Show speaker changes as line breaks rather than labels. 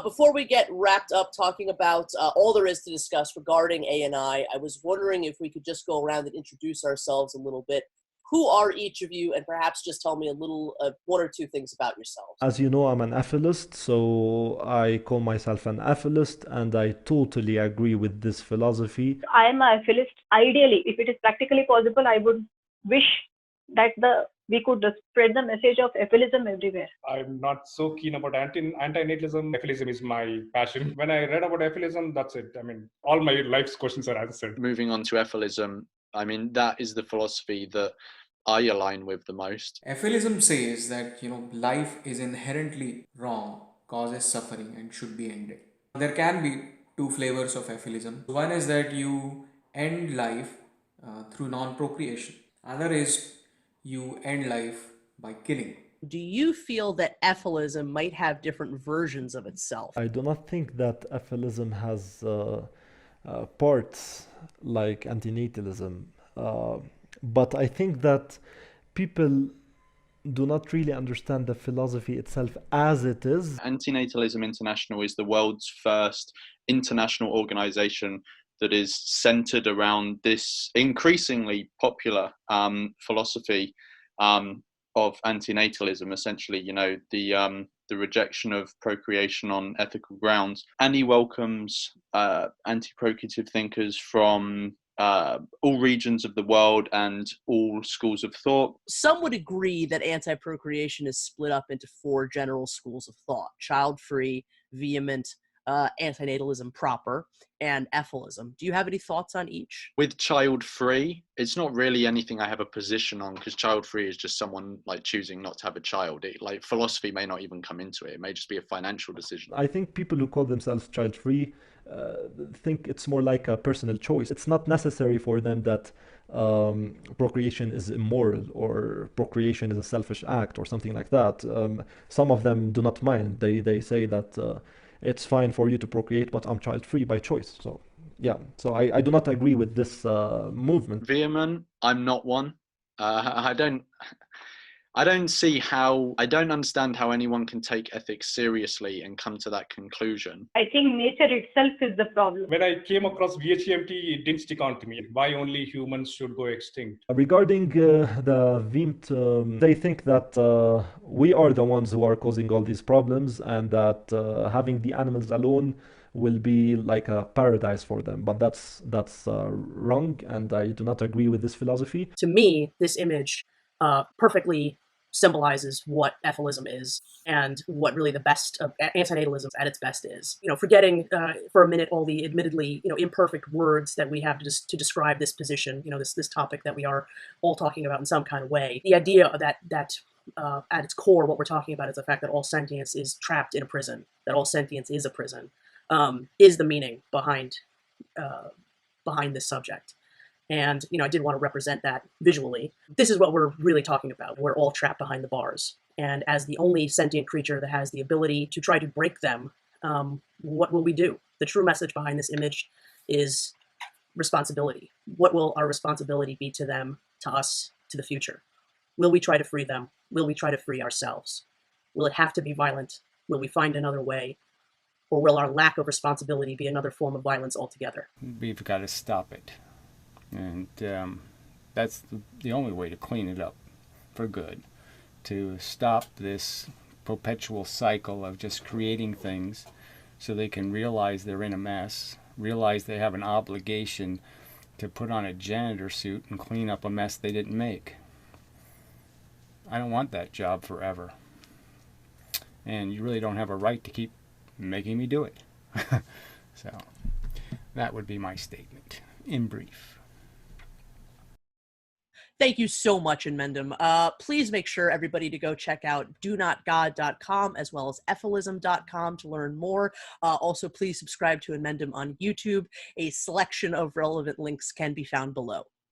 Before we get wrapped up talking about all there is to discuss regarding ANI, I was wondering if we could just go around and introduce ourselves a little bit. Who are each of you, and perhaps just tell me a little, one or two things about yourselves.
As you know, I'm an Ephilist, so I call myself an Ephilist, and I totally agree with this philosophy.
I am a Philist. Ideally, if it is practically possible, I would wish that we could spread the message of Efilism everywhere.
I'm not so keen about anti-natalism. Efilism is my passion. When I read about Efilism, that's it. I mean, all my life's questions are answered.
Moving on to Efilism, I mean, that is the philosophy that I align with the most.
Efilism says that, life is inherently wrong, causes suffering, and should be ended. There can be two flavors of Efilism. One is that you end life through non-procreation. Other is you end life by killing.
Do you feel that Efilism might have different versions of itself?
I do not think that Efilism has parts like anti-natalism, but I think that people do not really understand the philosophy itself as it is.
Anti-natalism International is the world's first international organization that is centered around this increasingly popular philosophy of anti-natalism, essentially, the rejection of procreation on ethical grounds. And he welcomes anti-procreative thinkers from all regions of the world and all schools of thought.
Some would agree that anti-procreation is split up into four general schools of thought: child-free, vehement, anti-natalism proper, and Efilism. Do you have any thoughts on each?
With child-free, it's not really anything I have a position on, because child-free is just someone choosing not to have a child. Philosophy may not even come into it. It may just be a financial decision.
I think people who call themselves child-free think it's more like a personal choice. It's not necessary for them that procreation is immoral or procreation is a selfish act or something like that. Some of them do not mind. They say that it's fine for you to procreate, but I'm child-free by choice. So yeah, so I do not agree with this movement.
Vehement, I'm not one. I don't understand how anyone can take ethics seriously and come to that conclusion.
I think nature itself is the problem.
When I came across VHMT, it didn't stick on to me. Why only humans should go extinct?
Regarding the VIMT, they think that we are the ones who are causing all these problems, and that having the animals alone will be like a paradise for them. But that's wrong, and I do not agree with this philosophy.
To me, this image perfectly symbolizes what Efilism is and what really the best of antinatalism at its best is. Forgetting for a minute all the admittedly imperfect words that we have to describe this position, this topic that we are all talking about in some kind of way. The idea that at its core, what we're talking about is the fact that all sentience is trapped in a prison, that all sentience is a prison, is the meaning behind this subject. And, I did want to represent that visually. This is what we're really talking about. We're all trapped behind the bars. And as the only sentient creature that has the ability to try to break them, what will we do? The true message behind this image is responsibility. What will our responsibility be to them, to us, to the future? Will we try to free them? Will we try to free ourselves? Will it have to be violent? Will we find another way? Or will our lack of responsibility be another form of violence altogether?
We've got to stop it. And that's the only way to clean it up for good, to stop this perpetual cycle of just creating things so they can realize they're in a mess, realize they have an obligation to put on a janitor suit and clean up a mess they didn't make. I don't want that job forever. And you really don't have a right to keep making me do it. So that would be my statement, in brief.
Thank you so much, Inmendum. Please make sure everybody to go check out donotgod.com as well as efilism.com to learn more. Also, please subscribe to Inmendum on YouTube. A selection of relevant links can be found below.